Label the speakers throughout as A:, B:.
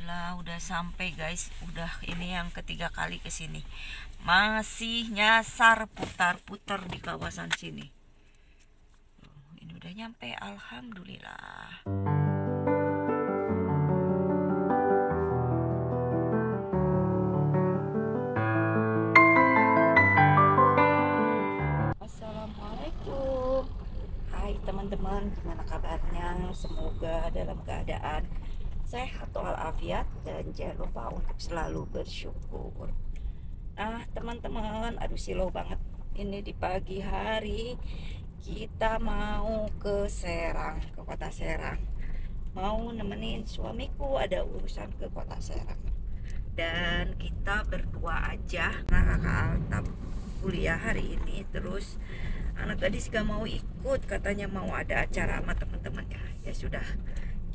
A: Alhamdulillah udah sampai guys. Udah ini yang ketiga kali ke sini. Masih nyasar putar-putar di kawasan sini. Ini udah nyampe, alhamdulillah. Assalamualaikum. Hai teman-teman, gimana kabarnya? Semoga dalam keadaan sehat walafiat dan jangan lupa untuk selalu bersyukur. Nah teman-teman, aduh silau banget. Ini di pagi hari kita mau ke Serang, ke kota Serang. Mau nemenin suamiku ada urusan ke kota Serang. Dan kita berdua aja. Nah kakak Alta kuliah hari ini, terus anak gadis gak mau ikut, katanya mau ada acara sama teman-temannya. Ya sudah,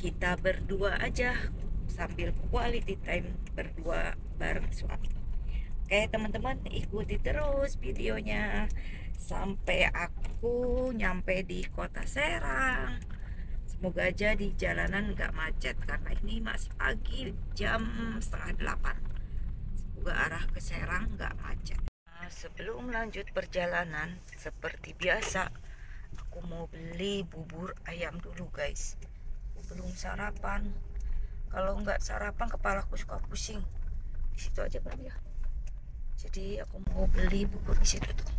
A: kita berdua aja sambil quality time berdua bareng suami. Oke teman-teman, ikuti terus videonya sampai aku nyampe di kota Serang. Semoga aja di jalanan nggak macet karena ini masih pagi, jam 7:30. Semoga arah ke Serang nggak macet. Nah, sebelum lanjut perjalanan seperti biasa, aku mau beli bubur ayam dulu guys. Aku belum sarapan. Kalau nggak sarapan kepalaku suka pusing. Di situ aja kan ya. Jadi aku mau beli bubur di situ tuh.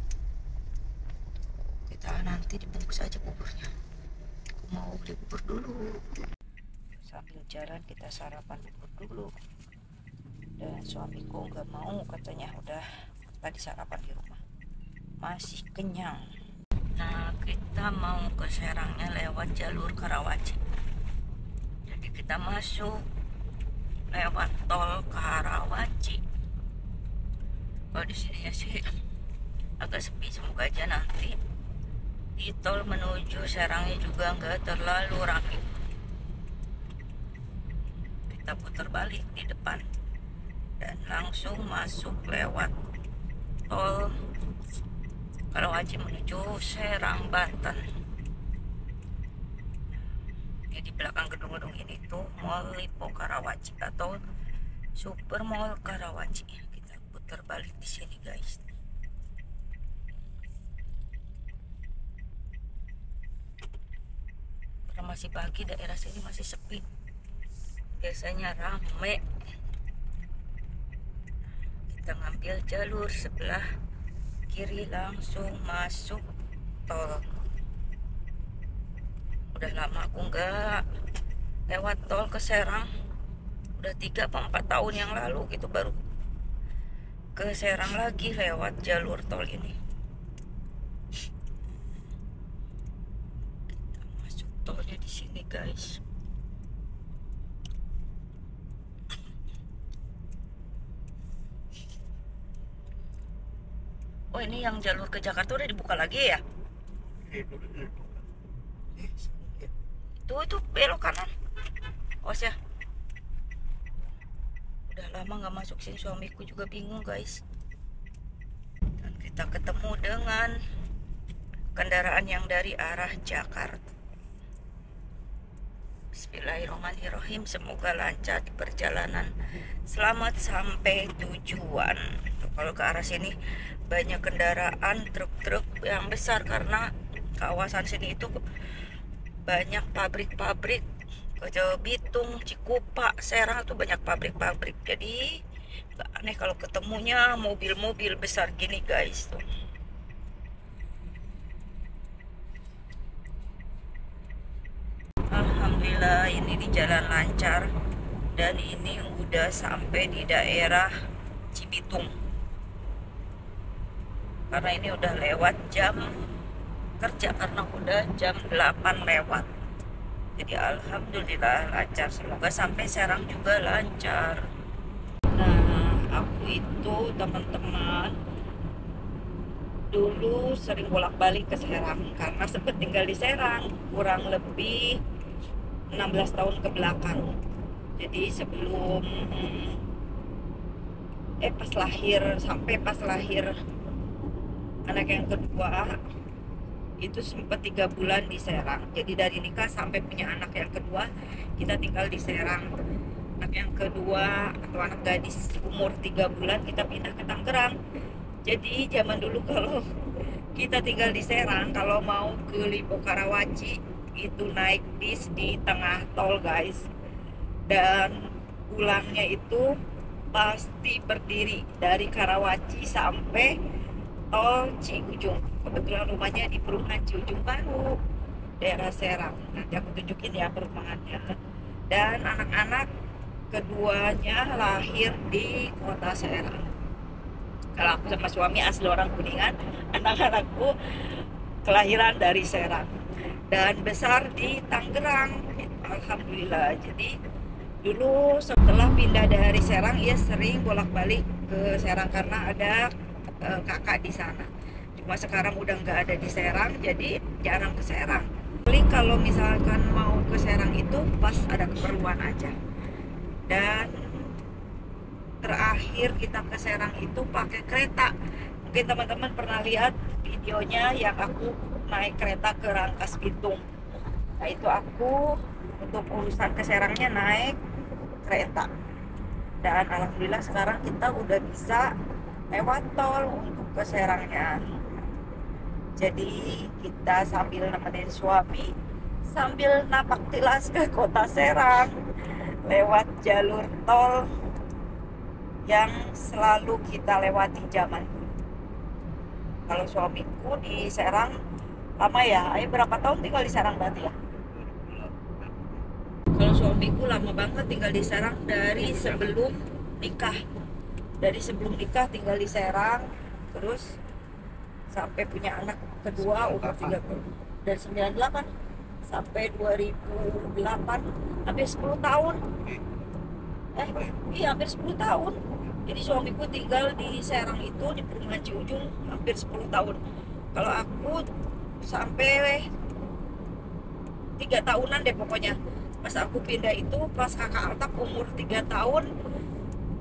A: Kita nanti dibungkus aja buburnya. Aku mau beli bubur dulu. Sambil jalan kita sarapan bubur dulu. Dan suamiku nggak mau, katanya udah tadi sarapan di rumah. Masih kenyang. Nah kita mau ke Serangnya lewat jalur Karawaci. Jadi kita masuk lewat tol Karawaci. Kalau di sini ya sih agak sepi, semoga aja nanti di tol menuju Serangnya juga nggak terlalu ramai. Kita putar balik di depan dan langsung masuk lewat tol Karawaci menuju Serang, Banten. Ini di belakang gedung-gedung ini tuh Mall Lipo Karawaci atau Super Mall Karawaci. Kita putar balik di sini guys. Karena masih pagi, daerah sini masih sepi. Biasanya rame. Kita ngambil jalur sebelah kiri langsung masuk tol. Udah lama aku nggak lewat tol ke Serang. Udah 3-4 tahun yang lalu gitu baru ke Serang lagi lewat jalur tol ini. Kita masuk tolnya di sini guys. Oh ini yang jalur ke Jakarta udah dibuka lagi ya? Itu belok kanan. Oh ya. Udah lama nggak masuk sini, suamiku juga bingung guys. Dan kita ketemu dengan kendaraan yang dari arah Jakarta. Bismillahirrahmanirrahim. Semoga lancar di perjalanan. Selamat sampai tujuan. Kalau ke arah sini banyak kendaraan truk-truk yang besar karena kawasan sini itu banyak pabrik-pabrik. Ke Bitung, Cikupa, Serang itu banyak pabrik-pabrik. Jadi gak aneh kalau ketemunya mobil-mobil besar gini guys tuh. Alhamdulillah ini di jalan lancar. Dan ini udah sampai di daerah Cibitung. Karena ini udah lewat jam kerja, karena udah jam 8 lewat. Jadi alhamdulillah lancar. Semoga sampai Serang juga lancar. Nah aku itu teman-teman dulu sering bolak-balik ke Serang karena sempat tinggal di Serang kurang lebih 16 tahun ke belakang. Jadi sebelum pas lahir, sampai pas lahir anak yang kedua itu sempat 3 bulan di Serang. Jadi dari nikah sampai punya anak yang kedua kita tinggal di Serang. anak yang kedua atau anak gadis umur 3 bulan kita pindah ke Tangerang. Jadi zaman dulu kalau kita tinggal di Serang, kalau mau ke Lipo Karawaci itu naik bis di tengah tol guys, dan pulangnya itu pasti berdiri dari Karawaci sampai tol Ciujung. Kebetulan rumahnya di perumahan Ciujung Baru, daerah Serang. Nanti aku tunjukin ya perumahannya. Dan anak-anak keduanya lahir di kota Serang. Kalau aku sama suami asli orang Kuningan, anak-anakku kelahiran dari Serang dan besar di Tangerang. Alhamdulillah. Jadi dulu setelah pindah dari Serang, ya sering bolak-balik ke Serang karena ada kakak di sana. Cuma sekarang udah nggak ada di Serang, jadi jarang ke Serang. Paling kalau misalkan mau ke Serang itu pas ada keperluan aja. Dan terakhir kita ke Serang itu pakai kereta. Mungkin teman-teman pernah lihat videonya yang aku naik kereta ke Rangkas Bitung. Nah itu aku untuk urusan ke Serangnya naik kereta. Dan alhamdulillah sekarang kita udah bisa lewat tol untuk ke Serangnya. Jadi kita sambil nemenin suami, sambil napak tilas ke kota Serang lewat jalur tol yang selalu kita lewati zaman dulu. Kalau suamiku di Serang lama ya, berapa tahun tinggal di Serang berarti ya? Kalau suamiku lama banget tinggal di Serang dari sebelum nikah. Dari sebelum nikah tinggal di Serang, terus sampai punya anak kedua umur 30 dari 98 sampai 2008, hampir 10 tahun. Iya hampir 10 tahun. Jadi suamiku tinggal di Serang itu di perumahan Ciujung hampir 10 tahun. Kalau aku sampai 3 tahunan deh pokoknya. Pas aku pindah itu pas kakak Altap umur 3 tahun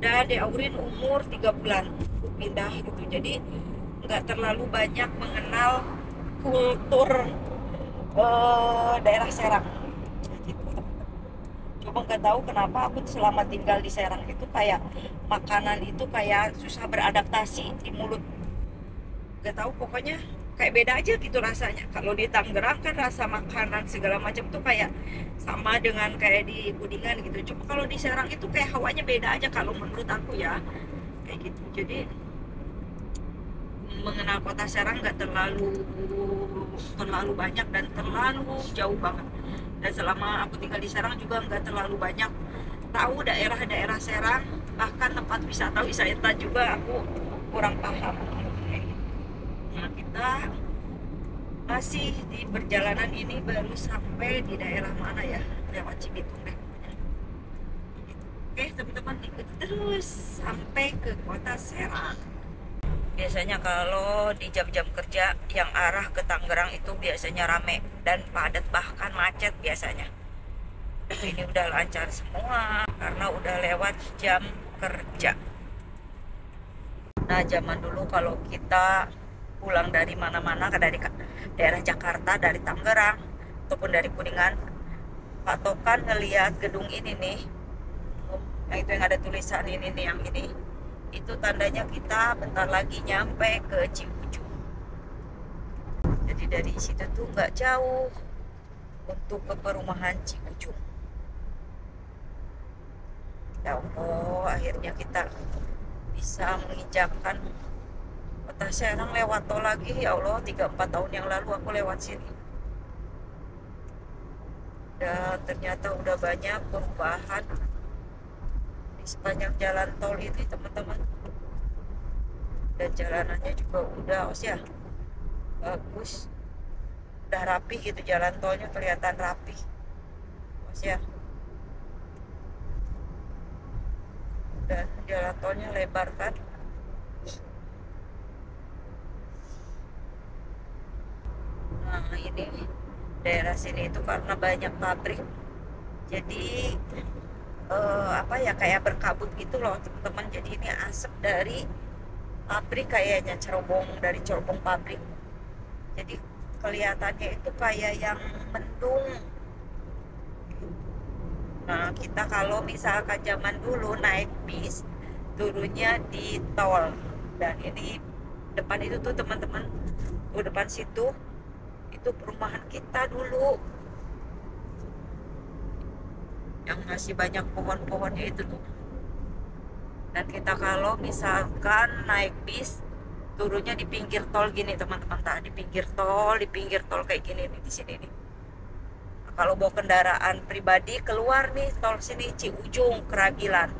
A: dan Dek Aurin umur 3 bulan. Aku pindah gitu. Jadi nggak terlalu banyak mengenal kultur daerah Serang. Cuma nggak tahu kenapa aku selama tinggal di Serang itu kayak makanan itu kayak susah beradaptasi di mulut. Nggak tahu pokoknya kayak beda aja gitu rasanya. Kalau di Tangerang kan rasa makanan segala macam tuh kayak sama dengan kayak di Kuningan gitu. Cuma kalau di Serang itu kayak hawanya beda aja kalau menurut aku ya, kayak gitu. Jadi mengenal kota Serang nggak terlalu banyak dan terlalu jauh banget. Dan selama aku tinggal di Serang juga nggak terlalu banyak tahu daerah-daerah Serang, bahkan tempat wisata juga aku kurang paham. Nah kita masih di perjalanan ini baru sampai di daerah mana ya, lewat Cibitung deh. Oke teman-teman, ikut terus sampai ke kota Serang. Biasanya kalau di jam-jam kerja yang arah ke Tangerang itu biasanya rame dan padat, bahkan macet biasanya. Ini udah lancar semua karena udah lewat jam kerja. Nah zaman dulu kalau kita pulang dari mana-mana, dari daerah Jakarta, dari Tangerang ataupun dari Kuningan, patokan ngelihat gedung ini nih, yang itu yang ada tulisan ini nih, yang ini itu tandanya kita bentar lagi nyampe ke Ciujung. Jadi dari situ tuh nggak jauh untuk ke perumahan Ciujung. Ya Allah, akhirnya kita bisa menginjakkan kota Serang lewat tol lagi. Ya Allah, 3-4 tahun yang lalu aku lewat sini. Dan ternyata udah banyak perubahan di sepanjang jalan tol ini teman-teman. Dan jalanannya juga udah bagus, udah rapi gitu, jalan tolnya kelihatan rapi ya. Dan jalan tolnya lebar kan. Nah ini daerah sini itu karena banyak pabrik, jadi kayak berkabut gitu loh teman-teman. Jadi ini asap dari pabrik, kayaknya dari cerobong pabrik. Jadi kelihatannya itu kayak yang mendung. Nah, kita kalau misalkan zaman dulu naik bis, turunnya di tol. Dan ini depan itu tuh teman-teman, tuh depan situ, itu perumahan kita dulu. Yang masih banyak pohon-pohonnya itu tuh. Dan kita kalau misalkan naik bis, turunnya di pinggir tol gini teman-teman. Di pinggir tol kayak gini nih di sini nih. Kalau bawa kendaraan pribadi keluar nih tol sini Ciujung Keragilan.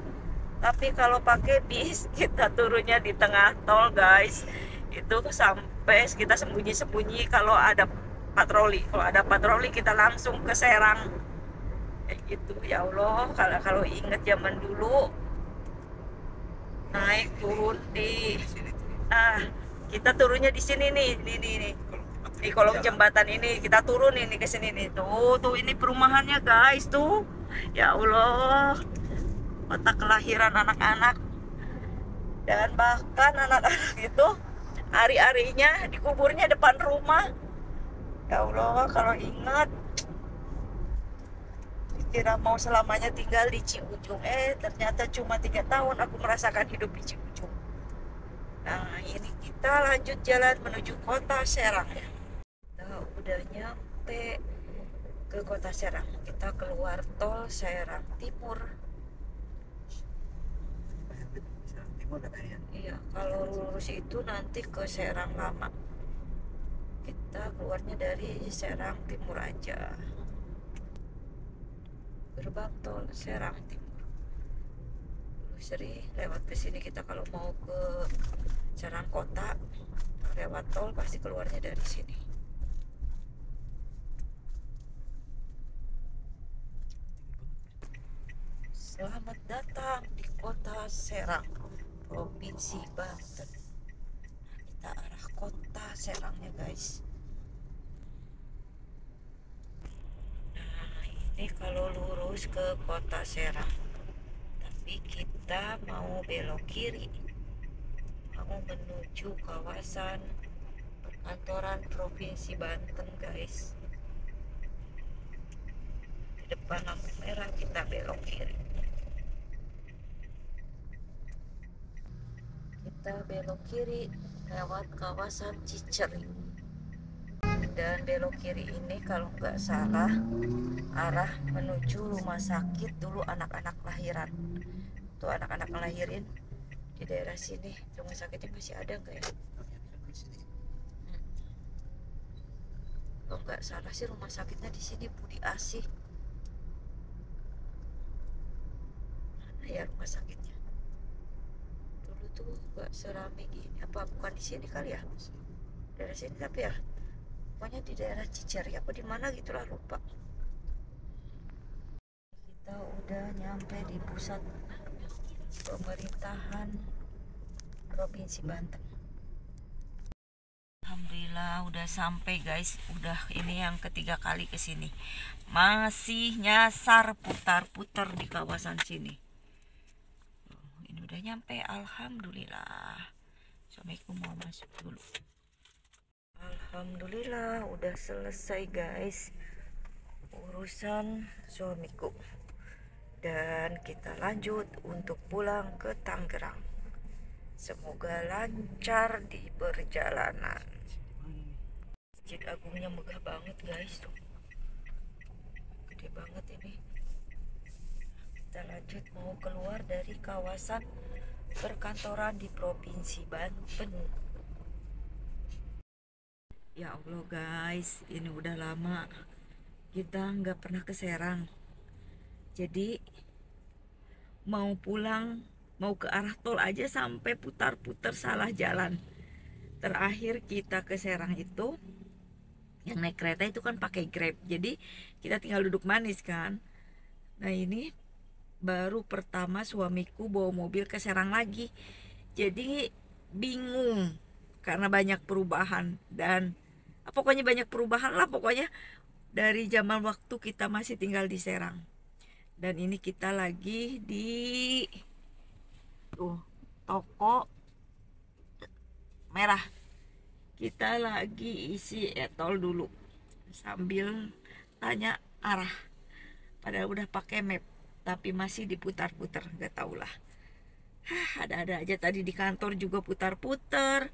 A: Tapi kalau pakai bis kita turunnya di tengah tol guys. Itu sampai kita sembunyi-sembunyi kalau ada patroli. Kalau ada patroli kita langsung ke Serang. Kayak gitu ya Allah. Kalau inget zaman dulu naik turun di kita turunnya di sini nih, nih di kolong jembatan ini kita turun ini ke sini nih, tuh ini perumahannya guys tuh, ya Allah, kota kelahiran anak-anak. Dan bahkan anak-anak itu hari-harinya dikuburnya depan rumah. Ya Allah, kalau ingat kira mau selamanya tinggal di Ciujung, ternyata cuma 3 tahun aku merasakan hidup di Ciujung. Nah, ini kita lanjut jalan menuju kota Serang ya. Kita udah nyampe ke kota Serang. Kita keluar tol Serang Timur.
B: Serang Timur katanya.
A: Iya, kalau lurus itu nanti ke Serang Lama. Kita keluarnya dari Serang Timur aja. Gerbang tol Serang Timur. Sering lewat ke sini kita kalau mau ke Serang Kota, lewat tol pasti keluarnya dari sini. Selamat datang di kota Serang, Provinsi Banten. Kita arah kota Serangnya guys. Nah, ini kalau lurus ke kota Serang, tapi kita mau belok kiri, mau menuju kawasan perkantoran Provinsi Banten guys. Di depan lampu merah kita belok kiri. Kita belok kiri lewat kawasan Cicerem. Dan belok kiri ini kalau nggak salah arah menuju rumah sakit dulu anak-anak lahiran. Tuh anak-anak ngelahirin di daerah sini. Rumah sakitnya masih ada nggak ya? Kalau nggak salah sih rumah sakitnya di sini Budi Asih. Mana ya rumah sakitnya? Dulu tuh nggak serame gini. Apa bukan di sini kali ya? Daerah sini tapi ya. Pokoknya di daerah Cicerem apa di mana gitulah lupa. Kita udah nyampe di pusat pemerintahan Provinsi Banten. Alhamdulillah udah sampai guys. Udah ini yang ketiga kali ke sini. Masih nyasar putar-putar di kawasan sini. Ini udah nyampe alhamdulillah. Suamiku mau masuk dulu. Alhamdulillah udah selesai guys urusan suamiku. Dan kita lanjut untuk pulang ke Tangerang. Semoga lancar di perjalanan. Masjid Agungnya megah banget guys tuh. Gede banget ini. Kita lanjut mau keluar dari kawasan perkantoran di Provinsi Banten. Ya Allah guys, ini udah lama kita nggak pernah ke Serang. Jadi mau pulang, mau ke arah tol aja sampai putar-putar salah jalan. Terakhir kita ke Serang itu yang naik kereta itu kan pakai Grab. Jadi kita tinggal duduk manis kan. Nah ini baru pertama suamiku bawa mobil ke Serang lagi. Jadi bingung karena banyak perubahan dan pokoknya banyak perubahan lah pokoknya dari zaman waktu kita masih tinggal di Serang. Dan ini kita lagi di toko merah. Kita lagi isi etol dulu sambil tanya arah. Padahal udah pakai map. tapi masih diputar-putar, nggak tahulah. Ada-ada aja, tadi di kantor juga putar-putar,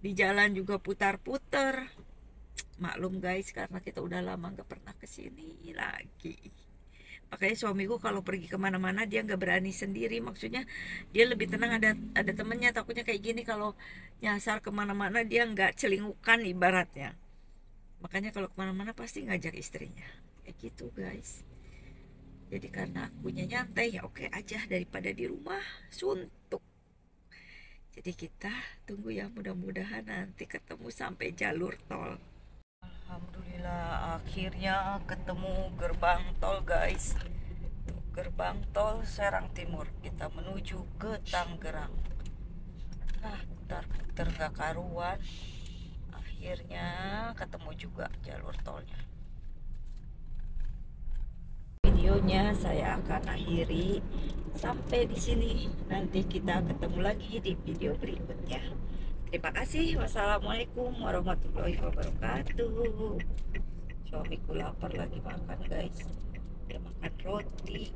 A: di jalan juga putar-putar. Maklum guys, karena kita udah lama nggak pernah kesini lagi. Makanya suamiku kalau pergi kemana-mana dia nggak berani sendiri. Maksudnya dia lebih tenang, ada temennya. Takutnya kayak gini, kalau nyasar kemana-mana dia nggak celingukan ibaratnya. Makanya kalau kemana-mana pasti ngajak istrinya. Kayak gitu guys. Jadi karena akunya nyantai, ya oke aja daripada di rumah suntuk. Jadi kita tunggu ya, mudah-mudahan nanti ketemu sampai jalur tol. Alhamdulillah akhirnya ketemu gerbang tol guys. Gerbang tol Serang Timur, kita menuju ke Tangerang. Nah, putar-putar gak karuan, akhirnya ketemu juga jalur tolnya. Videonya saya akan akhiri sampai di sini. Nanti kita ketemu lagi di video berikutnya. Terima kasih. Wassalamualaikum warahmatullahi wabarakatuh. Suamiku lapar lagi makan guys. Dia makan roti.